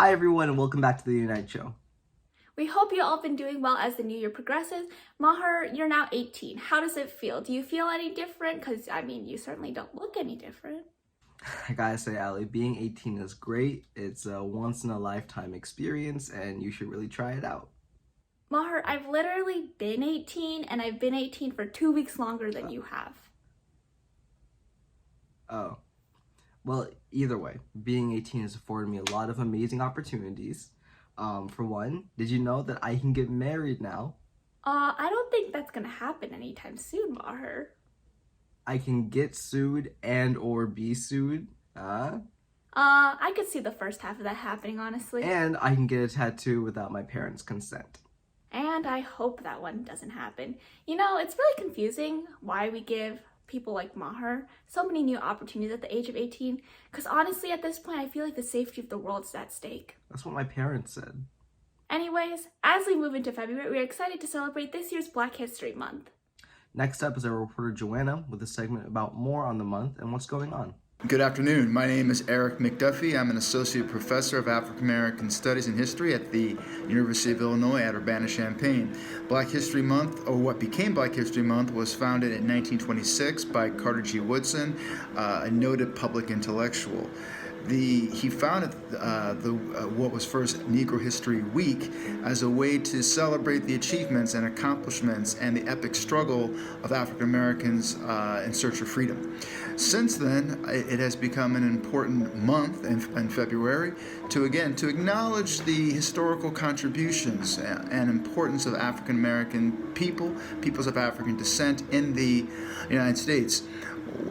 Hi everyone and welcome back to the Unite Show. We hope you all have been doing well as the new year progresses. Maher, you're now 18. How does it feel? Do you feel any different? Because, you certainly don't look any different. I gotta say, Allie, being 18 is great. It's a once-in-a-lifetime experience and you should really try it out. Maher, I've literally been 18 and I've been 18 for 2 weeks longer than you have. Oh. Well, either way, being 18 has afforded me a lot of amazing opportunities. For one, did you know that I can get married now? I don't think that's gonna happen anytime soon, Maher. I can get sued and or be sued. I could see the first half of that happening, honestly. And I can get a tattoo without my parents' consent. And I hope that one doesn't happen. It's really confusing why we give people like Maher so many new opportunities at the age of 18, because honestly at this point I feel like the safety of the world is at stake. That's what my parents said. Anyways, as we move into February, we're excited to celebrate this year's Black History Month. Next up is our reporter Joanna with a segment about more on the month and what's going on. Good afternoon. My name is Eric McDuffie. I'm an associate professor of African American Studies and History at the University of Illinois at Urbana-Champaign. Black History Month, or what became Black History Month, was founded in 1926 by Carter G. Woodson, a noted public intellectual. He founded what was first Negro History Week as a way to celebrate the achievements and accomplishments and the epic struggle of African Americans in search of freedom. Since then, it has become an important month in February to acknowledge the historical contributions and importance of African American peoples of African descent in the United States.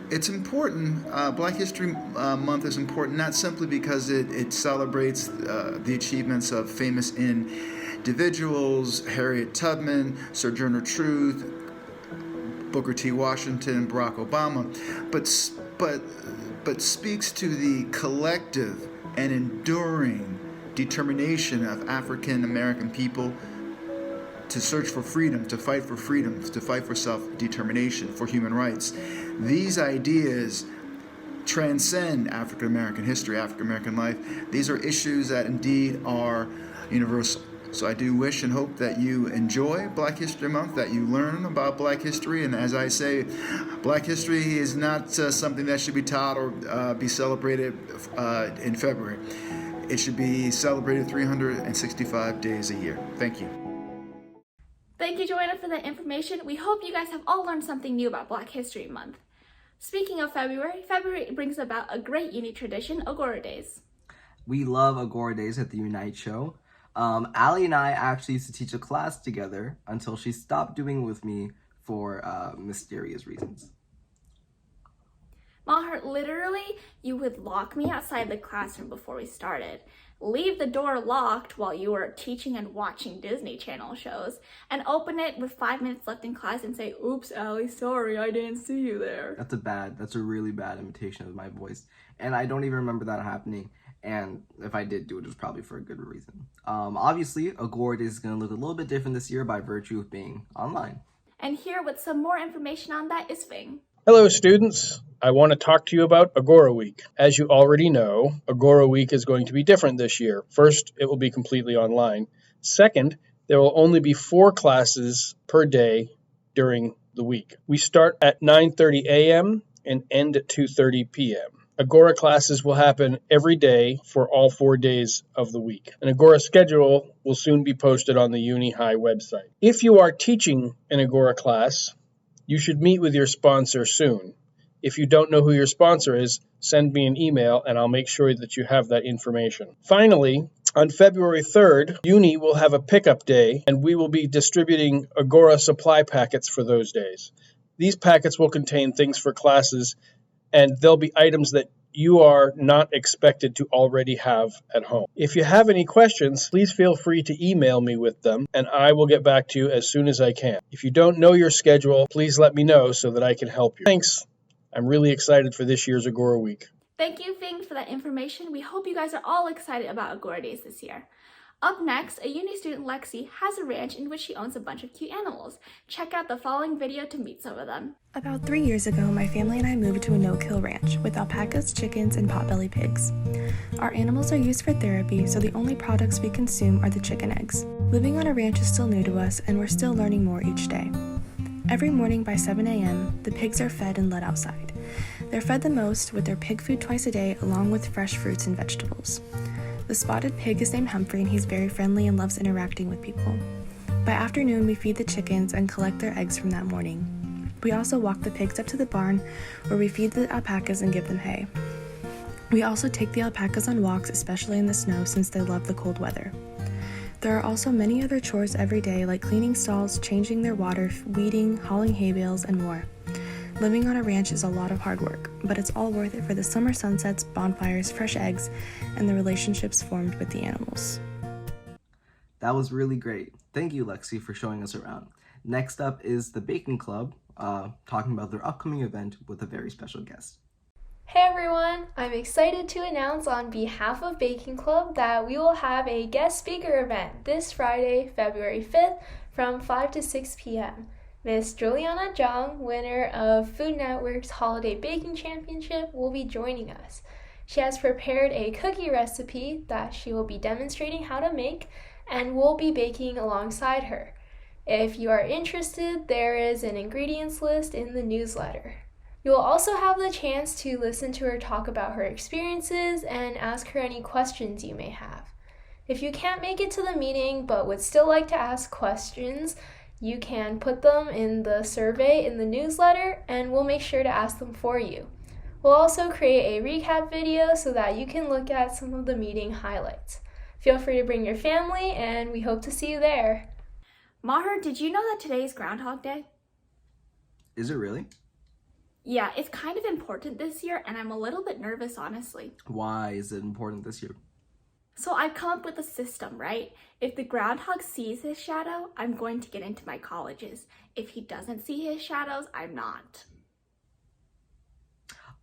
It's important. Black History Month is important not simply because it celebrates the achievements of famous individuals, Harriet Tubman, Sojourner Truth, Booker T. Washington, Barack Obama, but speaks to the collective and enduring determination of African American people to search for freedom, to fight for self-determination, for human rights. These ideas transcend African American history, African American life. These are issues that indeed are universal. So I do wish and hope that you enjoy Black History Month, that you learn about Black history. And as I say, Black history is not something that should be taught or be celebrated in February. It should be celebrated 365 days a year. Thank you. Thank you, Joanna, for that information. We hope you guys have all learned something new about Black History Month. Speaking of February brings about a great unique tradition, Agora Days. We love Agora Days at the Unite Show. Allie and I actually used to teach a class together until she stopped doing it with me for mysterious reasons. Maher, literally, you would lock me outside the classroom before we started, leave the door locked while you were teaching and watching Disney Channel shows, and open it with 5 minutes left in class and say, "Oops, Allie, sorry, I didn't see you there." That's a really bad imitation of my voice. And I don't even remember that happening. And if I did do it, it was probably for a good reason. Obviously, Agora Days is going to look a little bit different this year by virtue of being online. And here with some more information on that is Fing. Hello, students. I want to talk to you about Agora Week. As you already know, Agora Week is going to be different this year. First, it will be completely online. Second, there will only be 4 classes per day during the week. We start at 9:30 a.m. and end at 2:30 p.m. Agora classes will happen every day for all 4 days of the week. An Agora schedule will soon be posted on the Uni High website. If you are teaching an Agora class, you should meet with your sponsor soon. If you don't know who your sponsor is, send me an email and I'll make sure that you have that information. Finally, on February 3rd, Uni will have a pickup day and we will be distributing Agora supply packets for those days. These packets will contain things for classes and they'll be items that you are not expected to already have at home. If you have any questions, please feel free to email me with them, and I will get back to you as soon as I can. If you don't know your schedule, please let me know so that I can help you. Thanks. I'm really excited for this year's Agora Week. Thank you, Fing, for that information. We hope you guys are all excited about Agora Days this year. Up next, a uni student, Lexi, has a ranch in which she owns a bunch of cute animals. Check out the following video to meet some of them. About 3 years ago, my family and I moved to a no-kill ranch with alpacas, chickens, and potbelly pigs. Our animals are used for therapy, so the only products we consume are the chicken eggs. Living on a ranch is still new to us, and we're still learning more each day. Every morning by 7 a.m., the pigs are fed and let outside. They're fed the most with their pig food twice a day, along with fresh fruits and vegetables. The spotted pig is named Humphrey, and he's very friendly and loves interacting with people. By afternoon, we feed the chickens and collect their eggs from that morning. We also walk the pigs up to the barn, where we feed the alpacas and give them hay. We also take the alpacas on walks, especially in the snow, since they love the cold weather. There are also many other chores every day, like cleaning stalls, changing their water, weeding, hauling hay bales, and more. Living on a ranch is a lot of hard work, but it's all worth it for the summer sunsets, bonfires, fresh eggs, and the relationships formed with the animals. That was really great. Thank you, Lexi, for showing us around. Next up is the Baking Club, talking about their upcoming event with a very special guest. Hey everyone! I'm excited to announce on behalf of Baking Club that we will have a guest speaker event this Friday, February 5th from 5 to 6 p.m. Miss Juliana Zhang, winner of Food Network's Holiday Baking Championship, will be joining us. She has prepared a cookie recipe that she will be demonstrating how to make, and we'll be baking alongside her. If you are interested, there is an ingredients list in the newsletter. You will also have the chance to listen to her talk about her experiences and ask her any questions you may have. If you can't make it to the meeting but would still like to ask questions, you can put them in the survey in the newsletter and we'll make sure to ask them for you. We'll also create a recap video so that you can look at some of the meeting highlights. Feel free to bring your family and we hope to see you there. Maher, did you know that today is Groundhog Day? Is it really? Yeah, it's kind of important this year and I'm a little bit nervous, honestly. Why is it important this year? So I've come up with a system, right? If the groundhog sees his shadow, I'm going to get into my colleges. If he doesn't see his shadows, I'm not.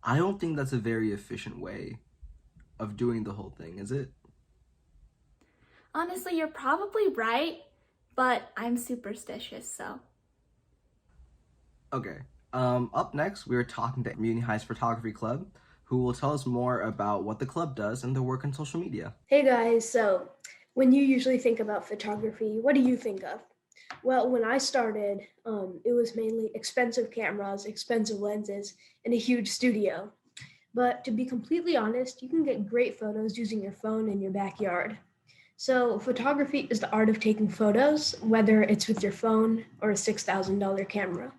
I don't think that's a very efficient way of doing the whole thing, is it? Honestly, you're probably right, but I'm superstitious, so. Okay. Up next, we're talking to Muni High's Photography Club, who will tell us more about what the club does and their work on social media. Hey guys, so when you usually think about photography, what do you think of? Well, when I started, it was mainly expensive cameras, expensive lenses, and a huge studio. But to be completely honest, you can get great photos using your phone in your backyard. So photography is the art of taking photos, whether it's with your phone or a $6,000 camera.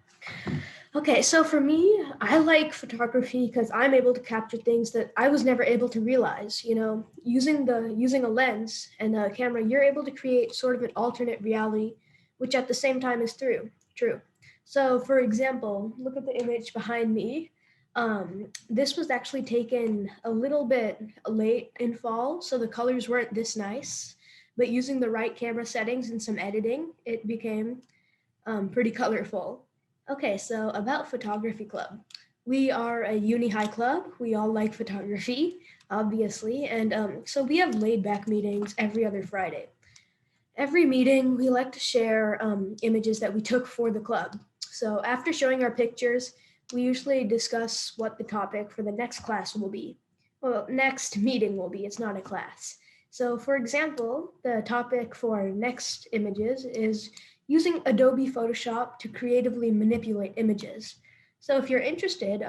Okay, so for me, I like photography because I'm able to capture things that I was never able to realize. You know, using a lens and a camera, you're able to create sort of an alternate reality, which at the same time is true. So for example, look at the image behind me. This was actually taken a little bit late in fall, so the colors weren't this nice, but using the right camera settings and some editing, it became pretty colorful. Okay, so about Photography Club. We are a uni high club. We all like photography, obviously, and so we have laid-back meetings every other Friday. Every meeting, we like to share images that we took for the club. So after showing our pictures, we usually discuss what the topic for the next class will be. Well, next meeting will be, it's not a class. So for example, the topic for our next images is using Adobe Photoshop to creatively manipulate images. So if you're interested,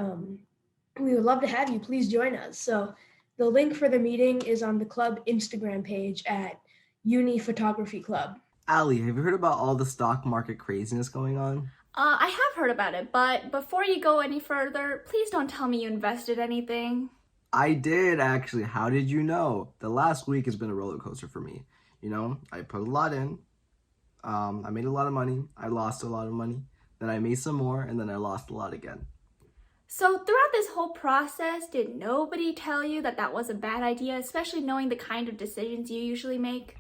we would love to have you. Please join us. So the link for the meeting is on the club Instagram page at Uni Photography Club. Allie, have you heard about all the stock market craziness going on? I have heard about it, but before you go any further, please don't tell me you invested anything. I did, actually. How did you know? The last week has been a roller coaster for me. You know, I put a lot in. I made a lot of money. I lost a lot of money. Then I made some more, and then I lost a lot again. So throughout this whole process, did nobody tell you that that was a bad idea, especially knowing the kind of decisions you usually make?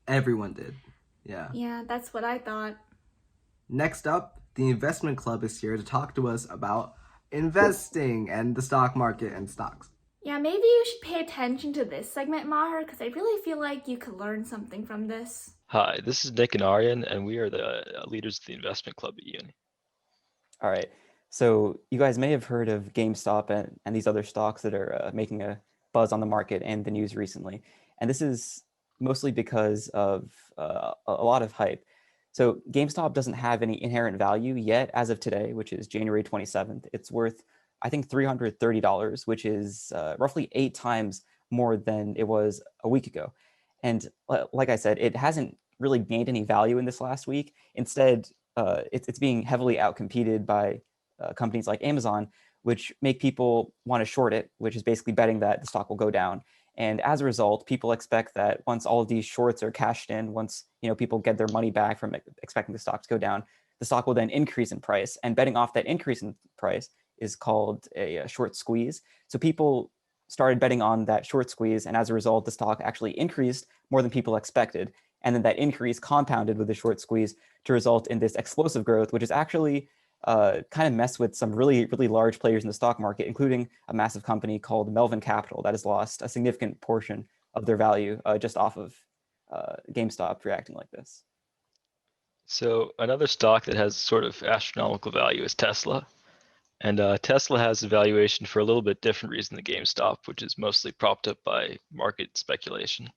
Everyone did. Yeah. Yeah, that's what I thought. Next up, the investment club is here to talk to us about investing and the stock market and stocks. Yeah, maybe you should pay attention to this segment, Maher, because I really feel like you could learn something from this. Hi, this is Nick and Aryan, and we are the leaders of the investment club at Uni. All right. So you guys may have heard of GameStop and these other stocks that are making a buzz on the market and the news recently. And this is mostly because of a lot of hype. So GameStop doesn't have any inherent value yet as of today, which is January 27th. It's worth, I think, $330, which is roughly 8 times more than it was a week ago. And like I said, it hasn't really gained any value in this last week. Instead, it's being heavily outcompeted by companies like Amazon, which make people want to short it, which is basically betting that the stock will go down. And as a result, people expect that once all of these shorts are cashed in, once people get their money back from expecting the stock to go down, the stock will then increase in price. And betting off that increase in price is called a short squeeze. So people started betting on that short squeeze, and as a result, the stock actually increased more than people expected. And then that increase compounded with the short squeeze to result in this explosive growth, which is actually kind of messed with some really, really large players in the stock market, including a massive company called Melvin Capital that has lost a significant portion of their value just off of GameStop reacting like this. So another stock that has sort of astronomical value is Tesla. And Tesla has a valuation for a little bit different reason than GameStop, which is mostly propped up by market speculation.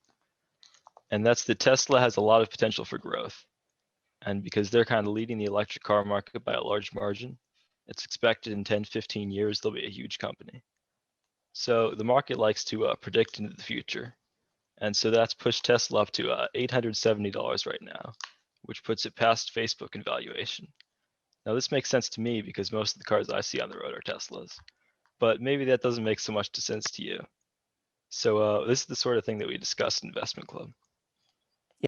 And that's that Tesla has a lot of potential for growth. And because they're kind of leading the electric car market by a large margin, it's expected in 10, 15 years, they'll be a huge company. So the market likes to predict into the future. And so that's pushed Tesla up to $870 right now, which puts it past Facebook in valuation. Now this makes sense to me because most of the cars I see on the road are Teslas, but maybe that doesn't make so much sense to you. So this is the sort of thing that we discussed in Investment Club.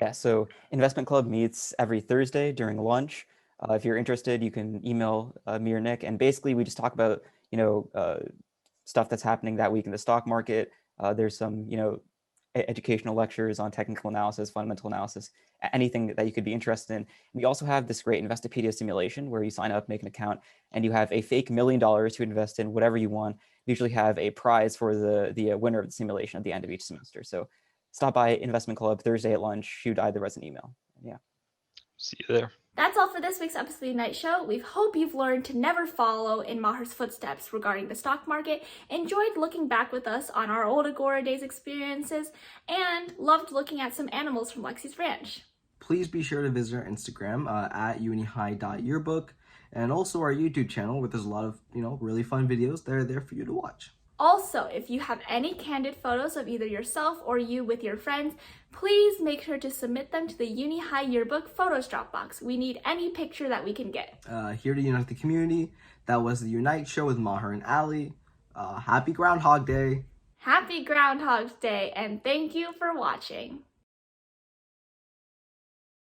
Yeah, so Investment Club meets every Thursday during lunch. If you're interested, you can email me or Nick, and basically we just talk about stuff that's happening that week in the stock market. There's some educational lectures on technical analysis, fundamental analysis, anything that you could be interested in. We also have this great Investopedia simulation where you sign up, make an account, and you have a fake $1 million to invest in whatever you want. We usually have a prize for the winner of the simulation at the end of each semester. So stop by Investment Club Thursday at lunch, shoot either as an email. Yeah. See you there. That's all for this week's episode of the Night Show. We hope you've learned to never follow in Maher's footsteps regarding the stock market, enjoyed looking back with us on our old Agora Days experiences, and loved looking at some animals from Lexi's ranch. Please be sure to visit our Instagram at unihigh.yearbook, and also our YouTube channel where there's a lot of really fun videos that are there for you to watch. Also, if you have any candid photos of either yourself or you with your friends, please make sure to submit them to the Uni High Yearbook Photos Dropbox. We need any picture that we can get. Here to unite the community, that was the Unite Show with Maher and Ali. Happy Groundhog Day! Happy Groundhog Day, and thank you for watching.